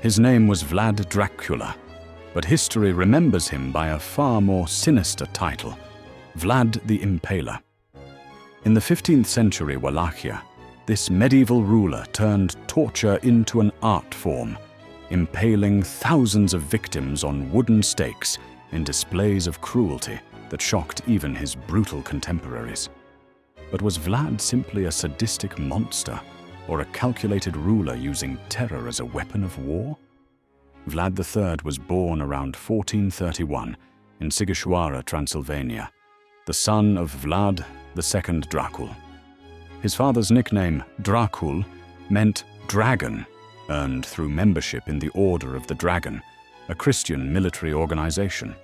His name was Vlad Dracula, but history remembers him by a far more sinister title, Vlad the Impaler. In the 15th century Wallachia, this medieval ruler turned torture into an art form, impaling thousands of victims on wooden stakes in displays of cruelty that shocked even his brutal contemporaries. But was Vlad simply a sadistic monster, or a calculated ruler using terror as a weapon of war? Vlad III was born around 1431 in Sighisoara, Transylvania, the son of Vlad II Dracul. His father's nickname, Dracul, meant dragon, earned through membership in the Order of the Dragon, a Christian military organization.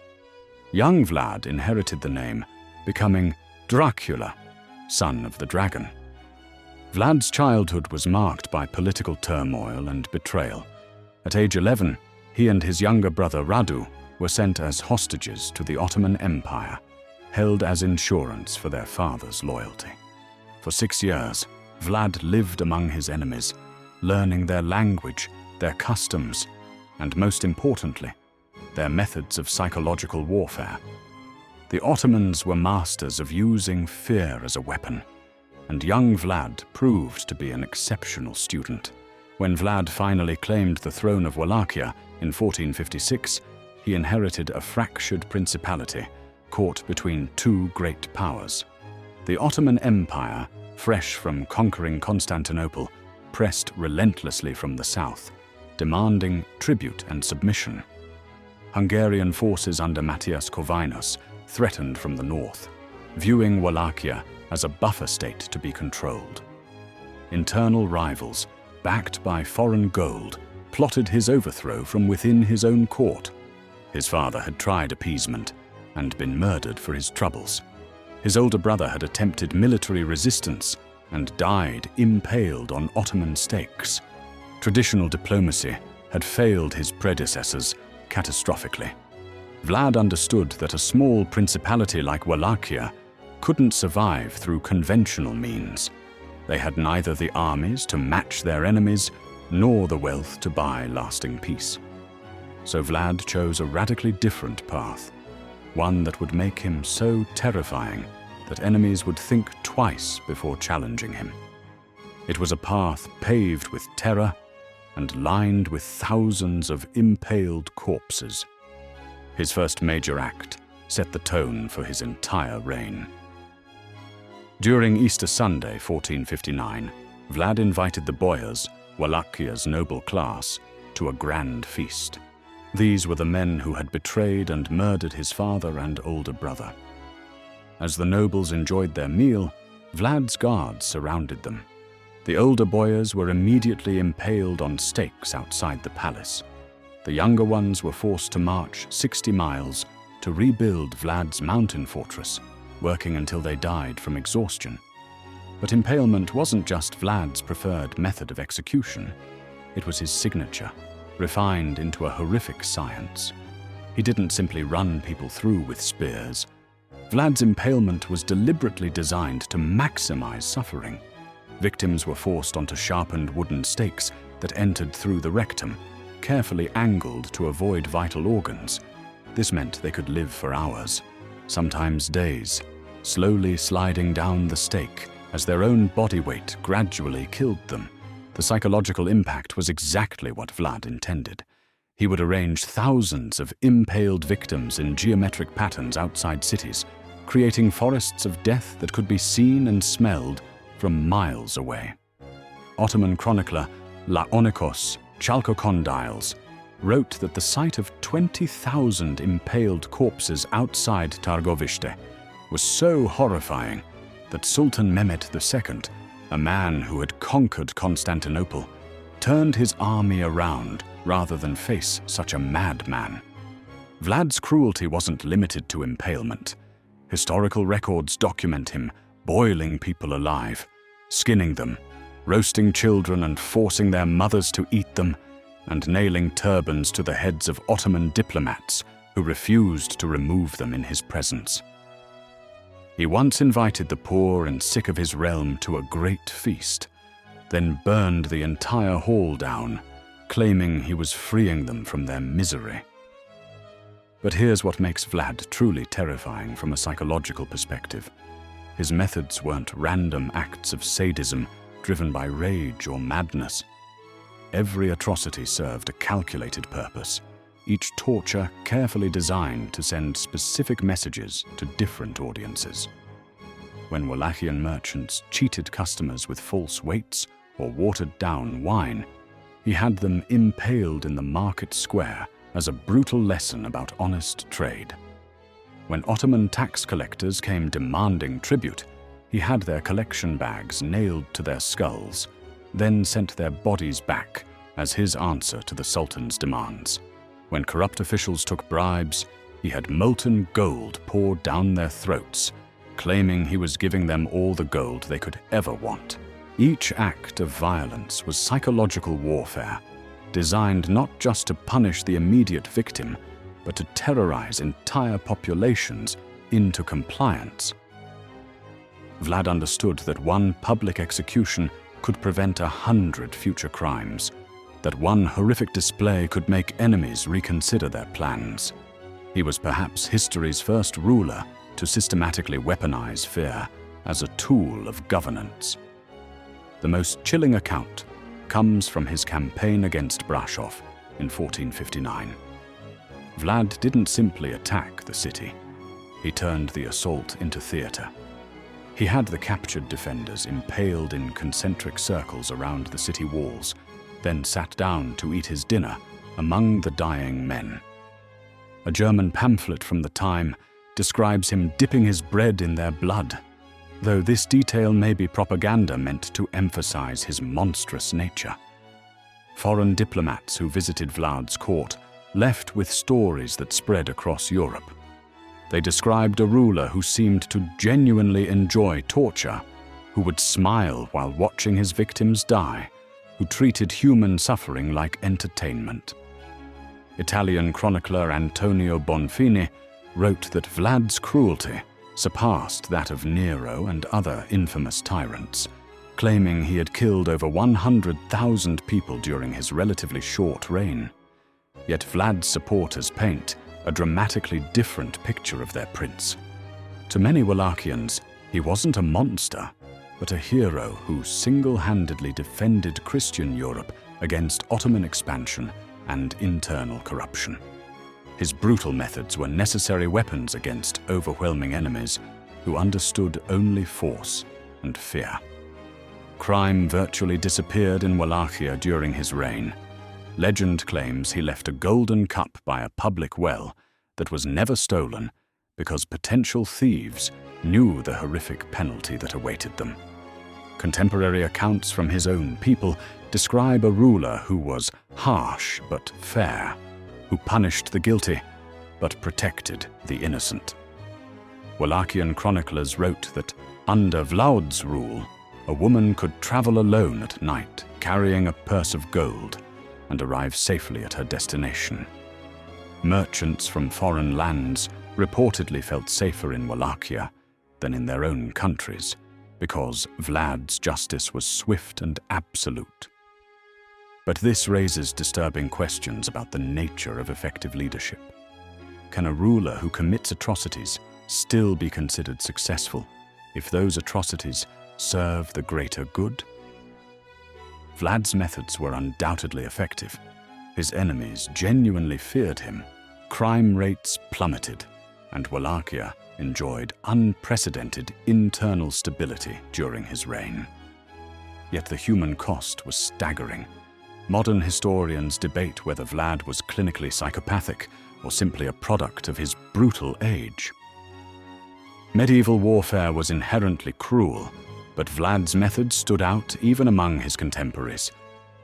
Young Vlad inherited the name, becoming Dracula, son of the dragon. Vlad's childhood was marked by political turmoil and betrayal. At age 11, he and his younger brother Radu were sent as hostages to the Ottoman Empire, held as insurance for their father's loyalty. For 6 years, Vlad lived among his enemies, learning their language, their customs, and most importantly, their methods of psychological warfare. The Ottomans were masters of using fear as a weapon, and young Vlad proved to be an exceptional student. When Vlad finally claimed the throne of Wallachia in 1456, he inherited a fractured principality caught between two great powers. The Ottoman Empire, fresh from conquering Constantinople, pressed relentlessly from the south, demanding tribute and submission. Hungarian forces under Matthias Corvinus threatened from the north, viewing Wallachia as a buffer state to be controlled. Internal rivals, backed by foreign gold, plotted his overthrow from within his own court. His father had tried appeasement and been murdered for his troubles. His older brother had attempted military resistance and died impaled on Ottoman stakes. Traditional diplomacy had failed his predecessors catastrophically. Vlad understood that a small principality like Wallachia couldn't survive through conventional means. They had neither the armies to match their enemies nor the wealth to buy lasting peace. So Vlad chose a radically different path, one that would make him so terrifying that enemies would think twice before challenging him. It was a path paved with terror and lined with thousands of impaled corpses. His first major act set the tone for his entire reign. During Easter Sunday, 1459, Vlad invited the boyars, Wallachia's noble class, to a grand feast. These were the men who had betrayed and murdered his father and older brother. As the nobles enjoyed their meal, Vlad's guards surrounded them. The older boyars were immediately impaled on stakes outside the palace. The younger ones were forced to march 60 miles to rebuild Vlad's mountain fortress, working until they died from exhaustion. But impalement wasn't just Vlad's preferred method of execution. It was his signature, refined into a horrific science. He didn't simply run people through with spears. Vlad's impalement was deliberately designed to maximize suffering. Victims were forced onto sharpened wooden stakes that entered through the rectum, carefully angled to avoid vital organs. This meant they could live for hours, sometimes days, slowly sliding down the stake as their own body weight gradually killed them. The psychological impact was exactly what Vlad intended. He would arrange thousands of impaled victims in geometric patterns outside cities, creating forests of death that could be seen and smelled from miles away. Ottoman chronicler Laonikos Chalkokondyles wrote that the sight of 20,000 impaled corpses outside Targovishte was so horrifying that Sultan Mehmet II, a man who had conquered Constantinople, turned his army around rather than face such a madman. Vlad's cruelty wasn't limited to impalement. Historical records document him boiling people alive, skinning them, roasting children and forcing their mothers to eat them, and nailing turbans to the heads of Ottoman diplomats who refused to remove them in his presence. He once invited the poor and sick of his realm to a great feast, then burned the entire hall down, claiming he was freeing them from their misery. But here's what makes Vlad truly terrifying from a psychological perspective. His methods weren't random acts of sadism driven by rage or madness. Every atrocity served a calculated purpose, each torture carefully designed to send specific messages to different audiences. When Wallachian merchants cheated customers with false weights or watered-down wine, he had them impaled in the market square as a brutal lesson about honest trade. When Ottoman tax collectors came demanding tribute, he had their collection bags nailed to their skulls, then sent their bodies back as his answer to the Sultan's demands. When corrupt officials took bribes, he had molten gold poured down their throats, claiming he was giving them all the gold they could ever want. Each act of violence was psychological warfare, designed not just to punish the immediate victim, but to terrorize entire populations into compliance. Vlad understood that one public execution could prevent 100 future crimes, that one horrific display could make enemies reconsider their plans. He was perhaps history's first ruler to systematically weaponize fear as a tool of governance. The most chilling account comes from his campaign against Brasov in 1459. Vlad didn't simply attack the city. He turned the assault into theater. He had the captured defenders impaled in concentric circles around the city walls, then sat down to eat his dinner among the dying men. A German pamphlet from the time describes him dipping his bread in their blood, though this detail may be propaganda meant to emphasize his monstrous nature. Foreign diplomats who visited Vlad's court left with stories that spread across Europe. They described a ruler who seemed to genuinely enjoy torture, who would smile while watching his victims die, who treated human suffering like entertainment. Italian chronicler Antonio Bonfini wrote that Vlad's cruelty surpassed that of Nero and other infamous tyrants, claiming he had killed over 100,000 people during his relatively short reign. Yet Vlad's supporters paint a dramatically different picture of their prince. To many Wallachians, he wasn't a monster, but a hero who single-handedly defended Christian Europe against Ottoman expansion and internal corruption. His brutal methods were necessary weapons against overwhelming enemies who understood only force and fear. Crime virtually disappeared in Wallachia during his reign. Legend claims he left a golden cup by a public well that was never stolen because potential thieves knew the horrific penalty that awaited them. Contemporary accounts from his own people describe a ruler who was harsh but fair, who punished the guilty but protected the innocent. Wallachian chroniclers wrote that under Vlad's rule, a woman could travel alone at night carrying a purse of gold and arrive safely at her destination. Merchants from foreign lands reportedly felt safer in Wallachia than in their own countries, because Vlad's justice was swift and absolute. But this raises disturbing questions about the nature of effective leadership. Can a ruler who commits atrocities still be considered successful if those atrocities serve the greater good? Vlad's methods were undoubtedly effective. His enemies genuinely feared him. Crime rates plummeted, and Wallachia enjoyed unprecedented internal stability during his reign. Yet the human cost was staggering. Modern historians debate whether Vlad was clinically psychopathic or simply a product of his brutal age. Medieval warfare was inherently cruel, but Vlad's methods stood out even among his contemporaries.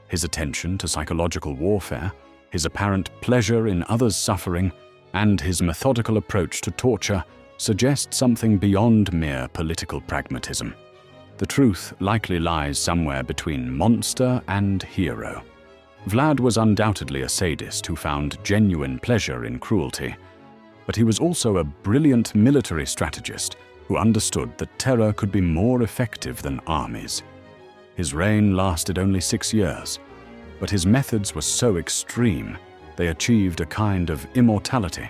His attention to psychological warfare, his apparent pleasure in others' suffering, and his methodical approach to torture suggest something beyond mere political pragmatism. The truth likely lies somewhere between monster and hero. Vlad was undoubtedly a sadist who found genuine pleasure in cruelty, but he was also a brilliant military strategist who understood that terror could be more effective than armies. His reign lasted only 6 years, but his methods were so extreme, they achieved a kind of immortality.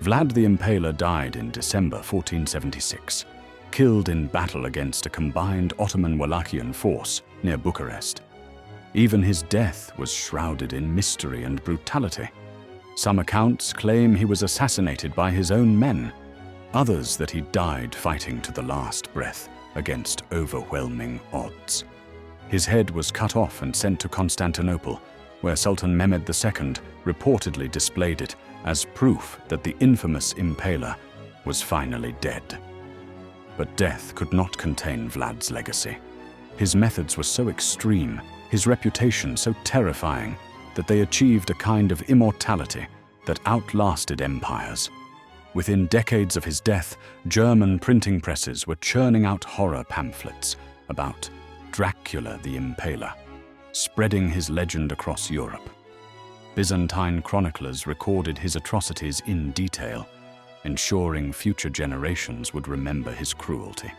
Vlad the Impaler died in December 1476, killed in battle against a combined Ottoman-Wallachian force near Bucharest. Even his death was shrouded in mystery and brutality. Some accounts claim he was assassinated by his own men, others that he died fighting to the last breath against overwhelming odds. His head was cut off and sent to Constantinople, where Sultan Mehmed II reportedly displayed it as proof that the infamous Impaler was finally dead. But death could not contain Vlad's legacy. His methods were so extreme, his reputation so terrifying, that they achieved a kind of immortality that outlasted empires. Within decades of his death, German printing presses were churning out horror pamphlets about Dracula the Impaler, spreading his legend across Europe. Byzantine chroniclers recorded his atrocities in detail, ensuring future generations would remember his cruelty.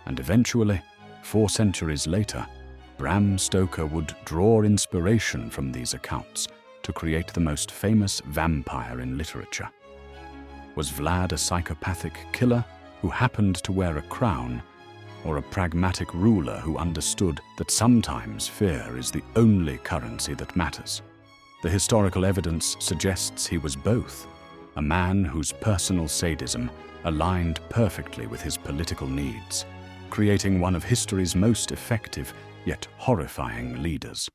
And eventually, 4 centuries later, Bram Stoker would draw inspiration from these accounts to create the most famous vampire in literature. Was Vlad a psychopathic killer who happened to wear a crown, or a pragmatic ruler who understood that sometimes fear is the only currency that matters? The historical evidence suggests he was both, a man whose personal sadism aligned perfectly with his political needs, creating one of history's most effective yet horrifying leaders.